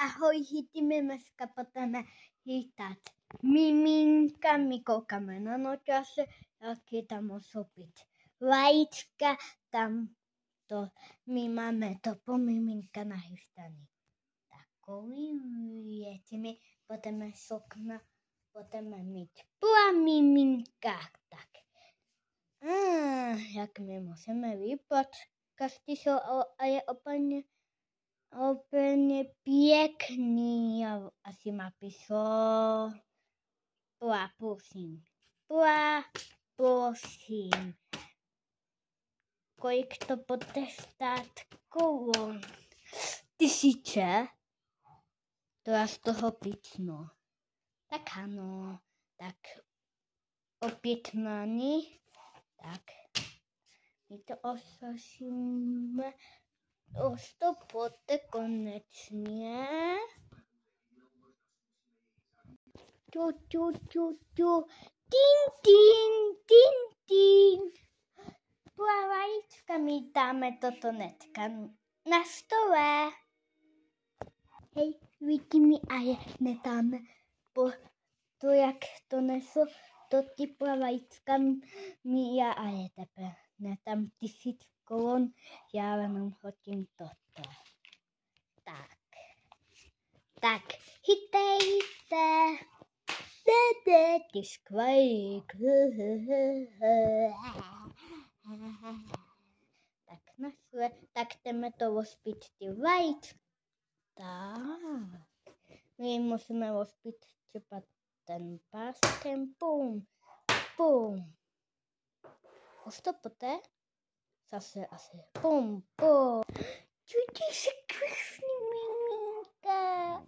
Ahoj, my dneska budeme chytat miminka, my koukáme na noťase, jaký tam musí být vajíčka, tam to, my máme to po miminka nachystaný. Takový věci, my budeme sokna, budeme mít po miminkách, tak. Jak my musíme vypat, každý jsou a je úplně pěkný, já asi má píso. Prosím. Kolik to bude stát korun? 1000? To já z toho pícnu. Tak ano, tak opětnaný, tak my to osažíme. Už to poté konečně. Tin. Vajíčka, my dáme toto netka na stole. Hej, vidí mi a je nedáme po to, jak to nesu, to ty vajíčka mi já a je tepe. Ne tam 1000 korun, já jenom hodím toto. Tak, chytej se. Ty skvalík. Tak našle, tak jdeme to ospít ty vajíčka. Tak, my musíme ospít třeba ten páskem, pum. Už to poté? Zase asi pum. Čujte se krásný miminka.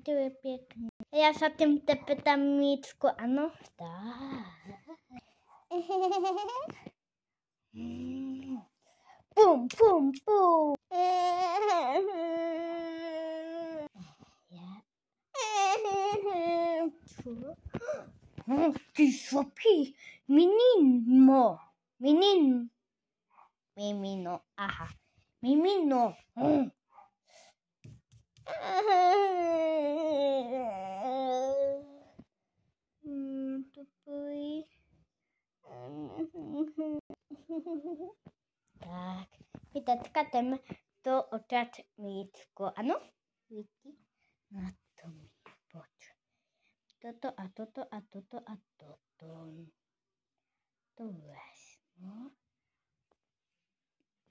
To je pěkný. Já se tím tepe tam míčku, ano? Tak. Pum. Ty sopí, mimino, aha, mimino. Tak, my teďka jdeme to otrat míčko, ano? Vidí? Na to mi pojď. Toto a toto. To vezmu.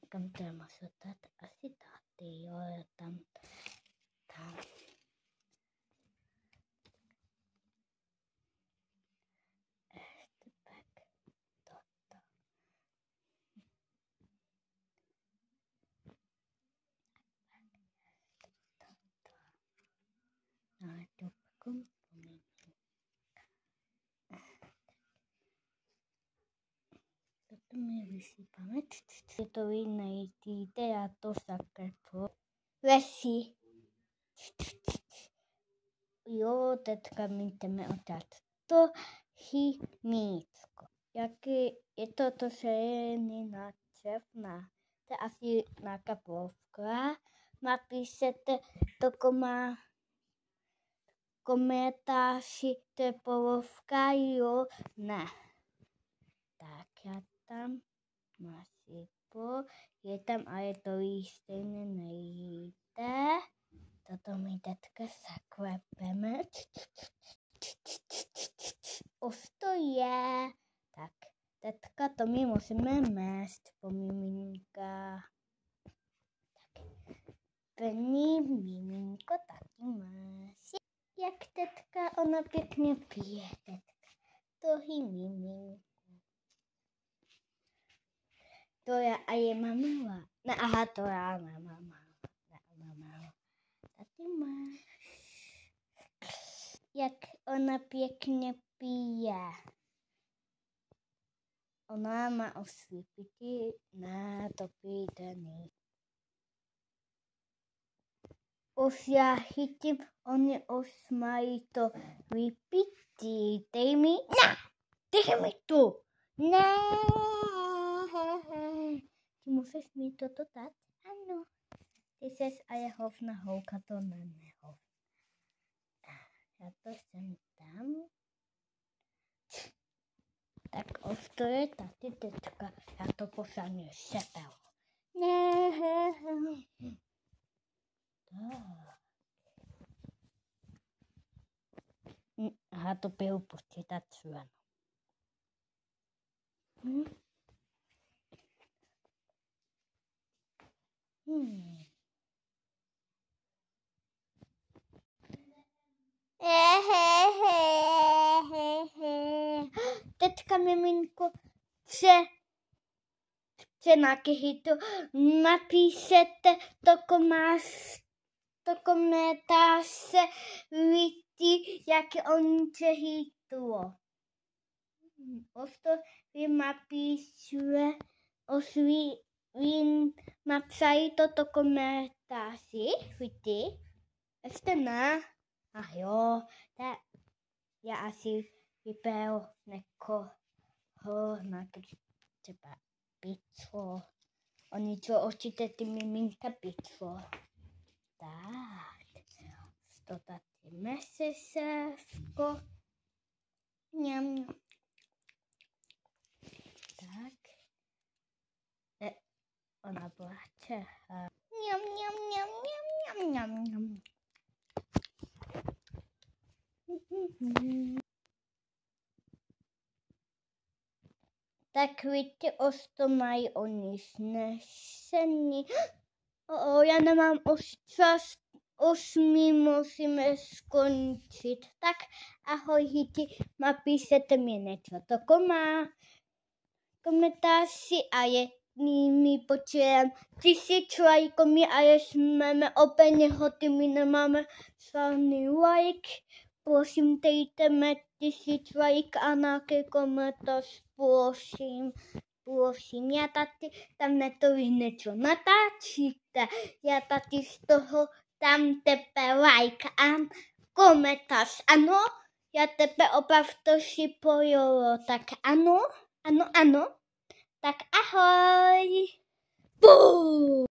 Kam to má se dát? Asi tady, jo, tam. Ještě tak, toto. A to komponent. Toto mi vysypáme. To vy nejdíte, já to zaklepu. Lesí. Jo, teďka my jdeme otát to míčko. Jaký je to se na čepna. To je asi nějaká plovka. Napíšete to komentáři, to je plovka, jo, ne. Tak já tam nasypu, je tam, ale to jí stejně nejde. Toto my teďka zaklepeme. Už to je. Tak, teďka to my musíme mést po miminkách. Tak, první miminko taky máš. Jak teďka ona pěkně pije, teďka. Tohy miminko. To já a je mama. Ne, aha, to já ne, mama. Tady máš. Jak ona pěkně pije. Ona má osvípití, ne, to pijte ne. Už já chytím, oni už mají to vypití. Dej mi to. Ne. Musíš mi toto dát? Ano. Ty ses ale hovna houka, to nemehov. Já to sem tam. Tak to je tady teďka. Já to pošlám sepel. Ne. Tak. Aha, to piju počítat ven. Teďka miminko chce nějaký to napíšete to komentáře vidí, jak on se hýtlo. Vy napsají toto komentáři, vidí? Ještě ne. Ach jo, tak já asi vyberu někoho na třeba pizzu. Oni co určitě ty miminka pizzu. Tak, to tady mesesevko. Mňam. Tak. Ona pláče. Mňam, mňam, mňam, mňam, mňam, mňam. Tak víte, to mají oni snesení. Já nemám už čas, už my musíme skončit. Tak ahoj hiti, napíšete mi něco. To komentáři a je my počujeme 1000 lajků a jsme úplně hotoví, nemáme žádný like. Prosím, dejte mi 1000 like a nějaký komentář, prosím. Já tady tam vy něco natáčíte. Já tady z toho tam tebe like a komentář. Ano, já tebe opravdu si pojelo. Tak ano. Tak ahoj. Bum.